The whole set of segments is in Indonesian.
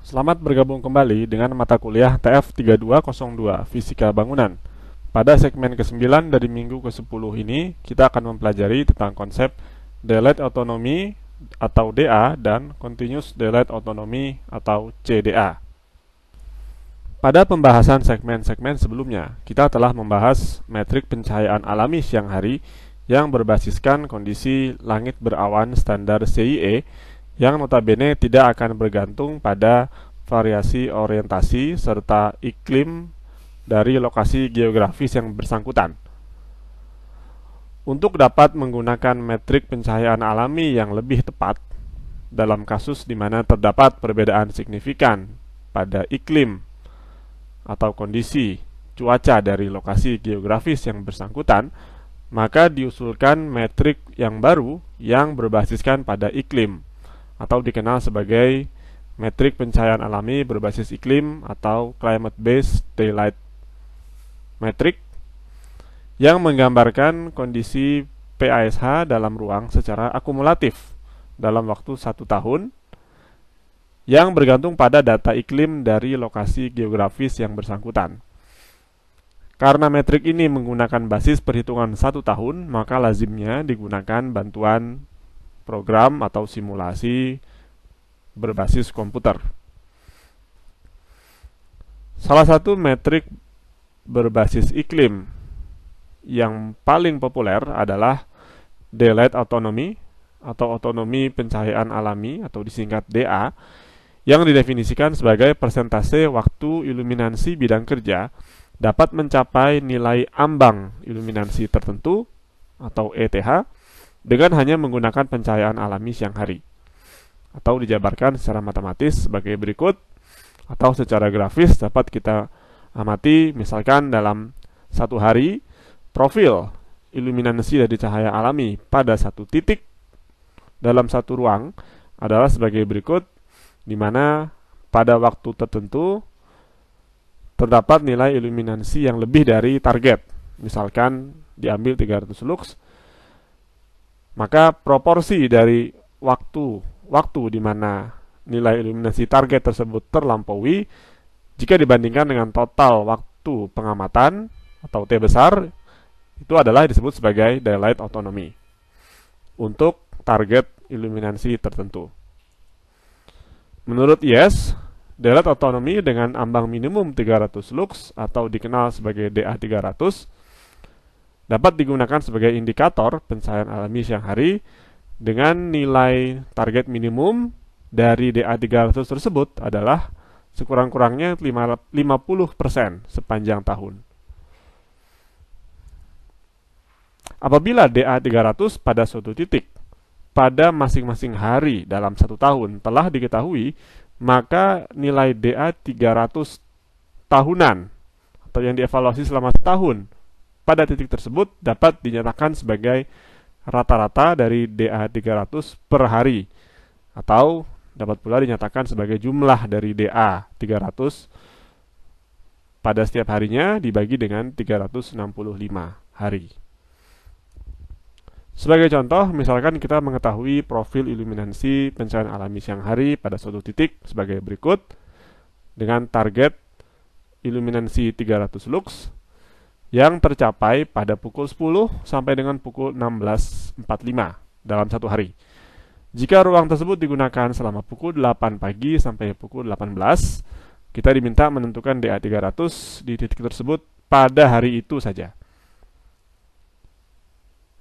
Selamat bergabung kembali dengan mata kuliah TF3202 Fisika Bangunan. Pada segmen ke-9 dari minggu ke-10 ini, kita akan mempelajari tentang konsep Delayed Autonomy atau DA dan Continuous Delayed Autonomy atau CDA. Pada pembahasan segmen-segmen sebelumnya, kita telah membahas metrik pencahayaan alami siang hari yang berbasiskan kondisi langit berawan standar CIE yang notabene tidak akan bergantung pada variasi orientasi serta iklim dari lokasi geografis yang bersangkutan. Untuk dapat menggunakan metrik pencahayaan alami yang lebih tepat, dalam kasus di mana terdapat perbedaan signifikan pada iklim atau kondisi cuaca dari lokasi geografis yang bersangkutan, maka diusulkan metrik yang baru yang berbasiskan pada iklim, atau dikenal sebagai metrik pencahayaan alami berbasis iklim atau Climate Based Daylight Metric, yang menggambarkan kondisi PASH dalam ruang secara akumulatif dalam waktu 1 tahun yang bergantung pada data iklim dari lokasi geografis yang bersangkutan. Karena metrik ini menggunakan basis perhitungan 1 tahun, maka lazimnya digunakan bantuan program atau simulasi berbasis komputer. Salah satu metrik berbasis iklim yang paling populer adalah Delayed Autonomy atau otonomi pencahayaan alami atau disingkat DA, yang didefinisikan sebagai persentase waktu iluminansi bidang kerja dapat mencapai nilai ambang iluminansi tertentu atau ETH dengan hanya menggunakan pencahayaan alami siang hari, atau dijabarkan secara matematis sebagai berikut, atau secara grafis dapat kita amati misalkan dalam 1 hari profil iluminansi dari cahaya alami pada 1 titik dalam 1 ruang adalah sebagai berikut, di mana pada waktu tertentu terdapat nilai iluminansi yang lebih dari target, misalkan diambil 300 lux, maka proporsi dari waktu di mana nilai iluminasi target tersebut terlampaui jika dibandingkan dengan total waktu pengamatan atau T besar, itu adalah disebut sebagai Daylight Autonomy untuk target iluminansi tertentu. Menurut Yes, Daylight Autonomy dengan ambang minimum 300 lux atau dikenal sebagai DA300 dapat digunakan sebagai indikator pencahayaan alami siang hari dengan nilai target minimum dari DA300 tersebut adalah sekurang-kurangnya 50% sepanjang tahun. Apabila DA300 pada suatu titik pada masing-masing hari dalam 1 tahun telah diketahui, maka nilai DA300 tahunan atau yang dievaluasi selama setahun pada titik tersebut dapat dinyatakan sebagai rata-rata dari DA300 per hari, atau dapat pula dinyatakan sebagai jumlah dari DA300 pada setiap harinya dibagi dengan 365 hari. Sebagai contoh, misalkan kita mengetahui profil iluminansi pencahayaan alami siang hari pada suatu titik sebagai berikut, dengan target iluminansi 300 lux yang tercapai pada pukul 10 sampai dengan pukul 16.45 dalam 1 hari. Jika ruang tersebut digunakan selama pukul 8 pagi sampai pukul 18, kita diminta menentukan DA300 di titik tersebut pada hari itu saja.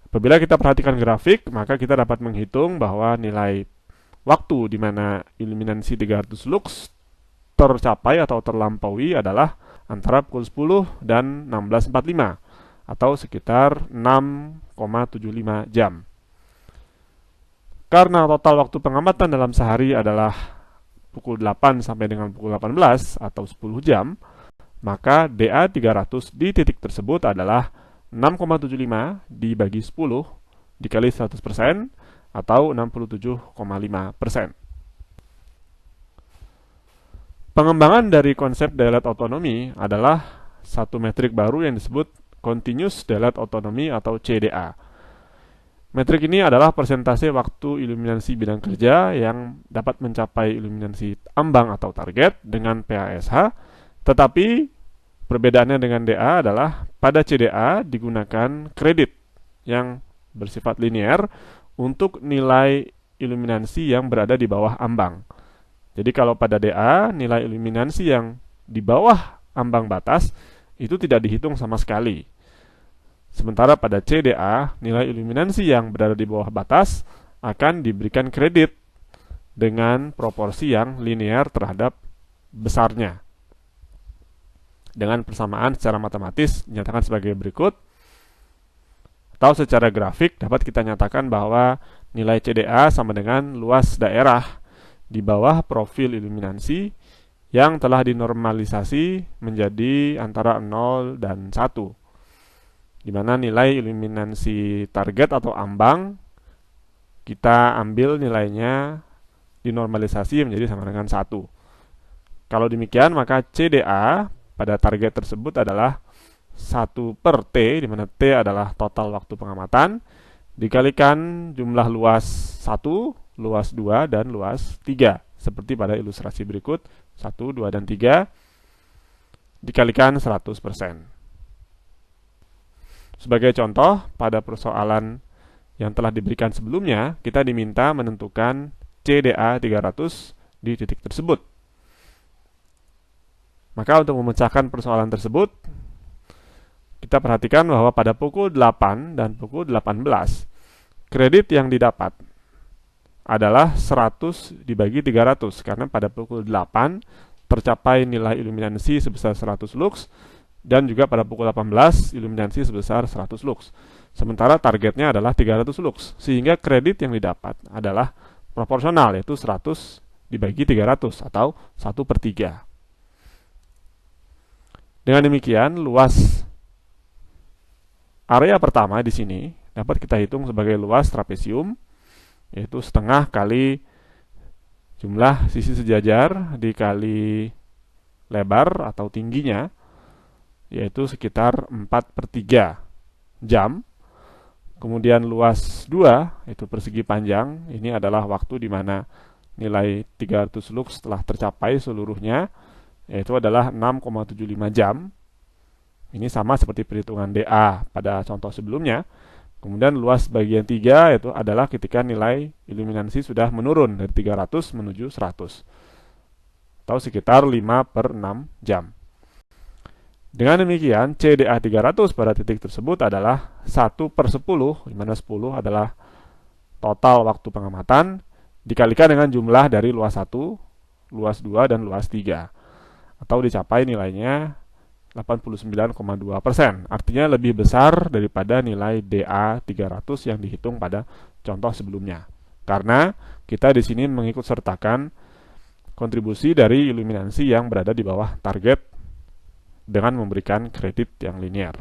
Apabila kita perhatikan grafik, maka kita dapat menghitung bahwa nilai waktu di mana iluminansi 300 lux tercapai atau terlampaui adalah antara pukul 10 dan 16.45 atau sekitar 6,75 jam. Karena total waktu pengamatan dalam sehari adalah pukul 8 sampai dengan pukul 18 atau 10 jam, maka DA300 di titik tersebut adalah 6,75 dibagi 10 dikali 100% atau 67,5%. Pengembangan dari konsep Daylight Autonomy adalah satu metrik baru yang disebut Continuous Daylight Autonomy atau CDA. Metrik ini adalah persentase waktu iluminasi bidang kerja yang dapat mencapai iluminasi ambang atau target dengan PASH, tetapi perbedaannya dengan DA adalah pada CDA digunakan kredit yang bersifat linear untuk nilai iluminasi yang berada di bawah ambang. Jadi kalau pada DA, nilai iluminasi yang di bawah ambang batas itu tidak dihitung sama sekali. Sementara pada CDA, nilai iluminasi yang berada di bawah batas akan diberikan kredit dengan proporsi yang linear terhadap besarnya. Dengan persamaan secara matematis dinyatakan sebagai berikut, atau secara grafik dapat kita nyatakan bahwa nilai CDA sama dengan luas daerah di bawah profil iluminasi yang telah dinormalisasi menjadi antara 0 dan 1. Di mana nilai iluminasi target atau ambang kita ambil nilainya dinormalisasi menjadi sama dengan 1. Kalau demikian maka CDA pada target tersebut adalah 1 per T, di mana T adalah total waktu pengamatan, dikalikan jumlah luas 1, luas 2, dan luas 3. Seperti pada ilustrasi berikut, 1, 2, dan 3, dikalikan 100%. Sebagai contoh, pada persoalan yang telah diberikan sebelumnya, kita diminta menentukan CDA 300 di titik tersebut. Maka untuk memecahkan persoalan tersebut, kita perhatikan bahwa pada pukul 8 dan pukul 18, kredit yang didapat adalah 100 dibagi 300, karena pada pukul 8 tercapai nilai iluminasi sebesar 100 lux, dan juga pada pukul 18 iluminasi sebesar 100 lux. Sementara targetnya adalah 300 lux, sehingga kredit yang didapat adalah proporsional, yaitu 100 dibagi 300 atau 1 per 3. Dengan demikian, luas area pertama di sini dapat kita hitung sebagai luas trapesium, yaitu setengah kali jumlah sisi sejajar dikali lebar atau tingginya, yaitu sekitar 4 per 3 jam. Kemudian luas 2, yaitu persegi panjang, ini adalah waktu di mana nilai 300 lux telah tercapai seluruhnya, yaitu adalah 6,75 jam. Ini sama seperti perhitungan DA pada contoh sebelumnya. Kemudian luas bagian 3 yaitu adalah ketika nilai iluminasi sudah menurun dari 300 menuju 100, atau sekitar 5 per 6 jam. Dengan demikian, CDA 300 pada titik tersebut adalah 1 per 10, di mana 10 adalah total waktu pengamatan, dikalikan dengan jumlah dari luas 1, luas 2, dan luas 3. Atau dicapai nilainya 89,2%. Artinya lebih besar daripada nilai DA 300 yang dihitung pada contoh sebelumnya. Karena kita di sini mengikut sertakan kontribusi dari iluminasi yang berada di bawah target dengan memberikan kredit yang linear.